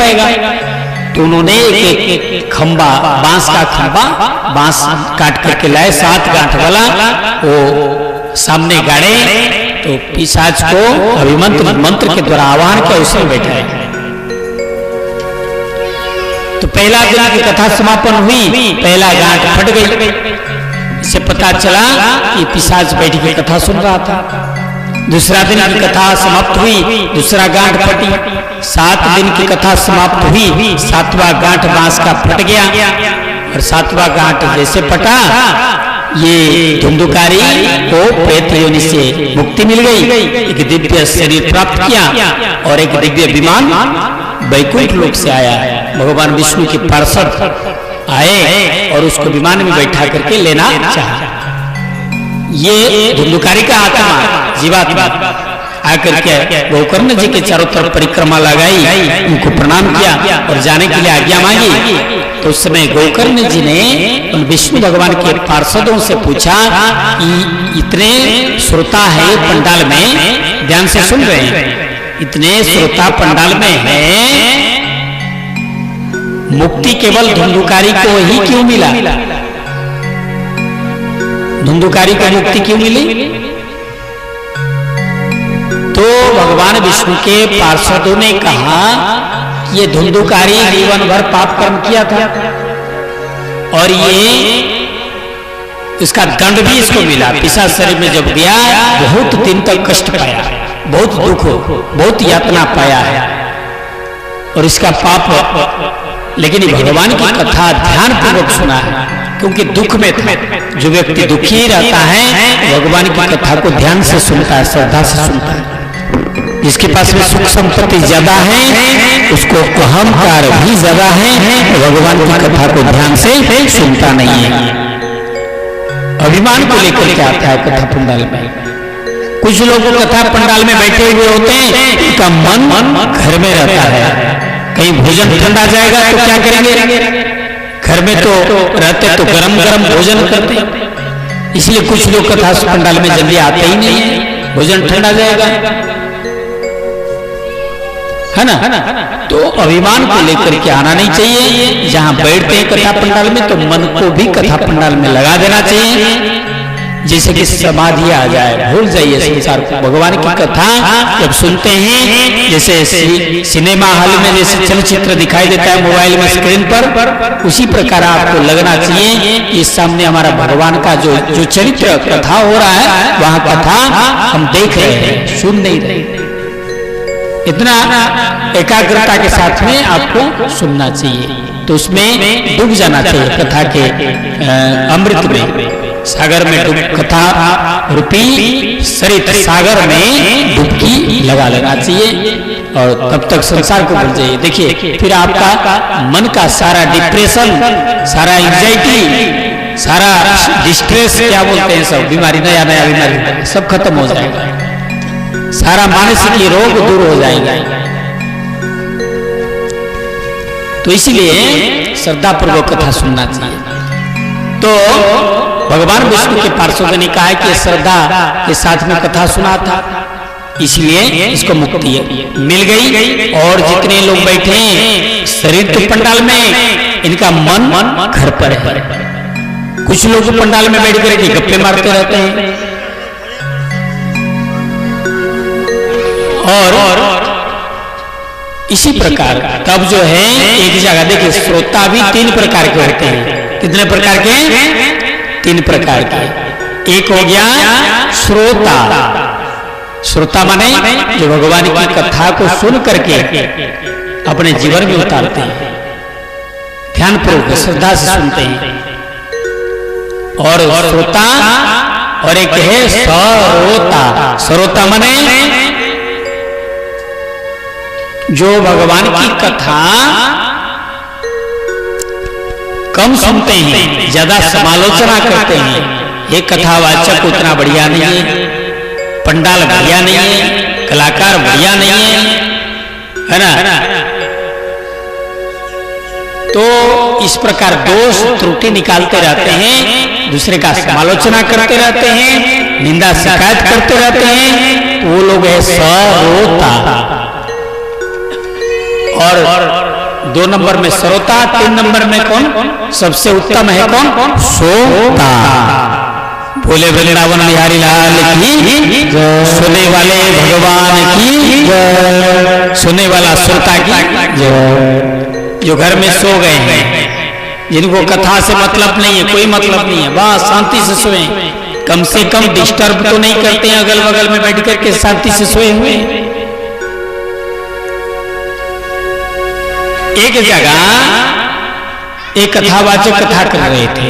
पाएगा। तो उन्होंने एक खंबा, बांस का खंबा, बांस काट करके लाए 7 गांठ वाला, वो सामने गाड़े, तो पिशाच को अभिमंत्र मंत्र के द्वारा आह्वान किया, उसमें बैठाए। तो पहला दिन की कथा समापन हुई, पहला गांठ फट गई। इससे पता चला कि पिशाच बैठ के कथा सुन रहा था। दूसरा दिन की कथा समाप्त हुई, दूसरा गांठ फटी। 7 दिन की कथा समाप्त हुई, 7वां गांठ बांस का फट गया। और 7वां गांठ जैसे फटा, ये धुंधुकारी को प्रेत योनि से मुक्ति मिल गई, एक दिव्य शरीर प्राप्त किया और एक दिव्य विमान वैकुंठ लोक से आया। भगवान विष्णु के पार्षद आए और उसको विमान में बैठा करके लेना चाहा। ये धुंधुकारी का आत्मा, जीवात्मा आकर के गोकर्ण जी के चारों तरफ परिक्रमा लगाई, उनको प्रणाम किया और जाने के लिए आज्ञा मांगी। तो उस समय गोकर्ण जी ने उन विष्णु भगवान के पार्षदों से पूछा कि इतने श्रोता है पंडाल में, ध्यान से सुन रहे हैं, इतने श्रोता पंडाल में है, मुक्ति केवल धुंधुकारी को ही क्यों मिला? धुंधुकारी को मुक्ति क्यों मिली? तो भगवान विष्णु के पार्षदों ने कहा कि ये धुंधुकारी जीवन भर पाप कर्म किया था और ये इसका दंड भी इसको मिला। पिशाच शरीर में जब गया, बहुत दिन तक कष्ट पाया, बहुत दुख, बहुत यातना पाया है और इसका पाप, लेकिन भगवान की कथा ध्यान पूर्वक सुना है, क्योंकि दुख में था। जो व्यक्ति दुखी रहता है, भगवान की कथा को ध्यान से सुनता है, श्रद्धा से सुनता है। जिसके पास में सुख संपत्ति ज्यादा है, उसको अहंकार भी ज्यादा है, भगवान की कथा को ध्यान से सुनता नहीं है, अभिमान को लेकर के आता है कथा पंडाल में। कुछ लोग कथा पंडाल में बैठे हुए होते हैं, उनका मन घर में रहता है। कहीं भोजन ठंडा जाएगा तो क्या करेंगे? घर में तो रहते तो गरम गरम भोजन करते, इसलिए कुछ लोग कथा पंडाल में जल्दी आते ही नहीं है, भोजन ठंडा जाएगा, है ना? तो अभिमान को लेकर के आना नहीं चाहिए। जहां बैठते हैं कथा पंडाल में, तो मन को भी कथा पंडाल में लगा देना चाहिए, जैसे कि समाधि आ जाए, भूल जाइए संसार को। भगवान की कथा जब सुनते हैं, जैसे सिनेमा हॉल में जैसे चलचित्र दिखाई देता है मोबाइल में स्क्रीन पर, उसी प्रकार आपको लगना चाहिए इस सामने हमारा भगवान का जो चरित्र कथा हो रहा है, वहां कथा हम देख रहे हैं, सुन नहीं रहे। इतना एकाग्रता के साथ में आपको सुनना चाहिए, तो उसमें डूब जाना चाहिए कथा के अमृत में, सागर में डूब, कथा रूपी सरित सागर में डुबकी लगा लेना चाहिए और तब तक संसार को भूल जाइए। देखिए, फिर आपका मन का सारा डिप्रेशन, सारा एंजाइटी, सारा डिस्ट्रेस, क्या बोलते हैं सब बीमारी, नया नया बीमारी सब खत्म हो जाएगा, सारा मानसिक रोग दूर हो जाएगा। तो इसलिए श्रद्धा पूर्वक कथा सुनना चाहिए। तो भगवान विष्णु के पार्षद ने कहा कि श्रद्धा के साथ में कथा सुना था, इसलिए इसको मुक्ति मिल गई। और जितने लोग बैठे हैं शरीर तो पंडाल में, इनका मन घर पर है। कुछ लोग पंडाल में बैठ कर गप्पे मारते रहते हैं और इसी प्रकार तब जो है एक जगह देखिए, श्रोता भी 3 प्रकार के होते हैं। कितने प्रकार के? 3 प्रकार के। एक हो गया श्रोता, श्रोता माने जो भगवान की कथा को सुन करके अपने जीवन में उतारते हैं, ध्यान पूर्वक श्रद्धा से सुनते हैं। और श्रोता, और एक है सरोता। सरोता माने जो भगवान की कथा कम सुनते हैं, ज्यादा समालोचना करते हैं। ये कथावाचक उतना बढ़िया नहीं है, पंडाल बढ़िया नहीं है, कलाकार बढ़िया नहीं है ना? तो इस प्रकार दोष त्रुटि निकालते रहते हैं, दूसरे का समालोचना करते रहते हैं, निंदा शिकायत करते रहते हैं, वो लोग है सरोता। और 2 नंबर में श्रोता, 3 नंबर में कौन सबसे उत्तम है, कौन श्रोता। बोले वृंदावन बिहारी लाल की, सुने वाले भगवान की, सुने वाला श्रोता की। जो घर में सो गए हैं, जिनको कथा से मतलब नहीं है, कोई मतलब नहीं है, बस शांति से सोए, कम से कम डिस्टर्ब तो नहीं करते हैं, अगल बगल में बैठ करके शांति से सोए हुए। एक जगह एक कथावाचक कथा कर रहे थे,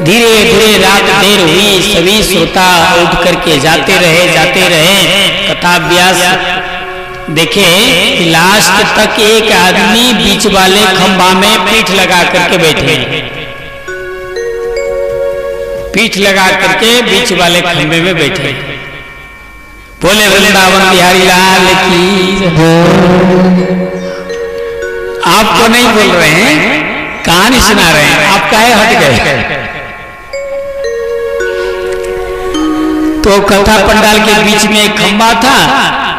धीरे धीरे रात देर हुई, सभी श्रोता उठ करके जाते रहे कथाभ्यास। देखे लास्ट तक एक आदमी बीच वाले खंभा में पीठ लगा करके बैठे, पीठ लगा करके बीच वाले खंभे में बैठे। बोले वृंदावन बिहारी लाल की। आपको नहीं बोल रहे हैं, कहानी सुना रहे हैं, आप काहे हट गए? तो कथा पंडाल के बीच में एक खंभा था,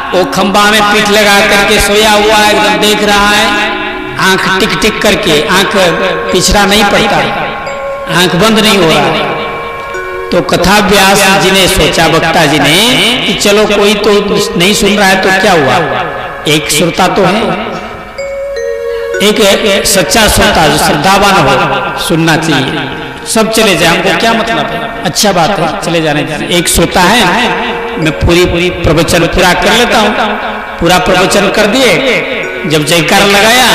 वो खंभा में पीठ लगा करके सोया हुआ एकदम देख रहा है, आंख टिक टिक करके, आंख पिछड़ा नहीं पड़ता, आंख बंद नहीं हो रहा। तो कथा व्यास जी ने सोचा, वक्ता जी ने, कि चलो कोई तो नहीं सुन रहा है तो क्या हुआ, एक श्रोता तो है, एक सच्चा श्रोता जो श्रद्धावान हो, सुनना चाहिए, सब चले जाए, हमको क्या मतलब है, अच्छा बात है, चले जाने। एक श्रोता है, मैं पूरी प्रवचन पूरा कर लेता हूँ। पूरा प्रवचन कर दिए, जब जयकार लगाया,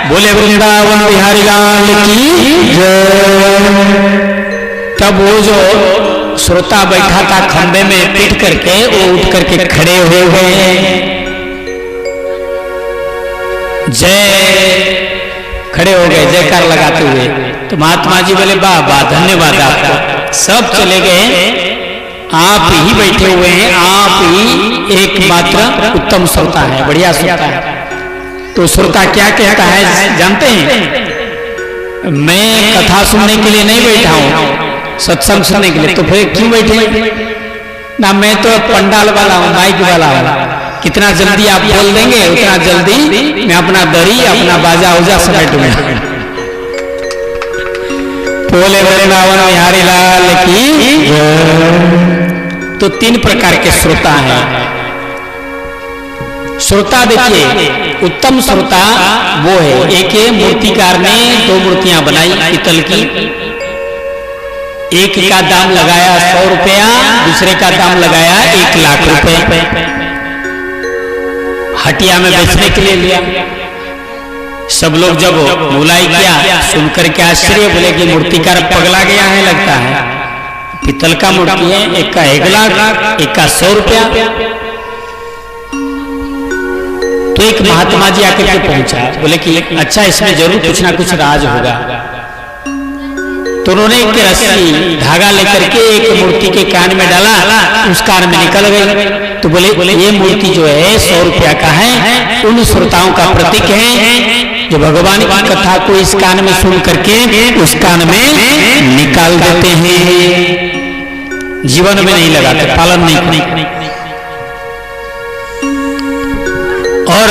बोले वृंदावन बिहारी लाल की जय। तब वो जो श्रोता बैठा था खंबे में पीट करके, वो उठ करके खड़े हो गए, जय, खड़े हो गए जयकार लगाते हुए। तो महात्मा जी बोले वाह वाह, धन्यवाद आपको। सब चले गए, आप ही बैठे हुए हैं, आप ही एकमात्र उत्तम श्रोता है, बढ़िया श्रोता है। तो श्रोता क्या कहता है जानते हैं? मैं कथा सुनने के लिए नहीं बैठा हूं, सत्संग सुनने के लिए। तो फिर क्यों बैठे? ना मैं तो पंडाल वाला हूं, माइक वाला हूं, कितना जल्दी आप बोल देंगे उतना जल्दी मैं अपना दरी, अपना बाजा उजा समेटूंगा। बोले वृंदावन बिहारी लाल की। तो 3 प्रकार के श्रोता हैं। श्रोता देखिए, उत्तम श्रोता वो है, एक मूर्तिकार ने 2 मूर्तियां बनाई पीतल की, एक का दाम लगाया 100 रुपया, दूसरे का दाम लगाया 1 लाख रुपए, हटिया में बेचने के लिए लिया। सब लोग जब बुलाई किया, सुनकर के आश्चर्य, बोले कि मूर्तिकार पगला गया है लगता है, पीतल का मूर्ति है, एक का 1 लाख, एक का 100 रुपया। तो एक महात्मा जी आकर के पहुंचा, बोले कि अच्छा इसमें जरूर कुछ ना कुछ राज होगा। तो उन्होंने एक रस्सी धागा लेकर के एक मूर्ति के कान में डाला, उस कान में निकल गई। तो बोले ये मूर्ति जो है 100 रुपया का है, उन श्रोताओं का प्रतीक है जो भगवान की कथा को इस कान में सुन करके उस कान में निकाल देते हैं, जीवन में नहीं लगाते, पालन नहीं करते। और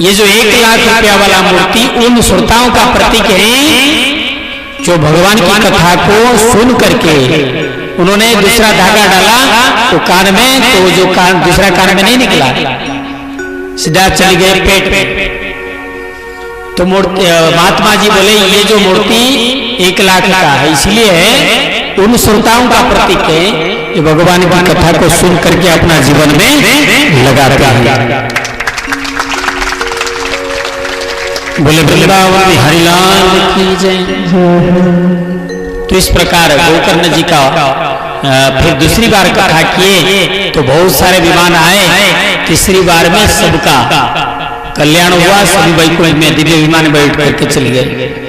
ये जो 1 लाख रुपया वाला मूर्ति उन श्रोताओं का प्रतीक है जो भगवान की कथा को सुन करके उन्होंने दूसरा धागा डाला तो कान में, तो जो कान दूसरा कान में नहीं निकला, सीधा चली गए पेट में। तो महात्मा जी बोले ये जो मूर्ति 1 लाख का है, इसलिए है उन श्रोताओं का प्रतीक है जो भगवान की कथा को सुन करके अपना जीवन में लगाता है। बोले वृंदावन बिहारी लाल की जय। तो इस प्रकार गोकर्ण जी का फिर दूसरी बार कथा किए तो बहुत सारे विमान आए। तीसरी बार में सबका कल्याण हुआ, सभी वैकुंठ में दिव्य विमान बैठ करके चले गए।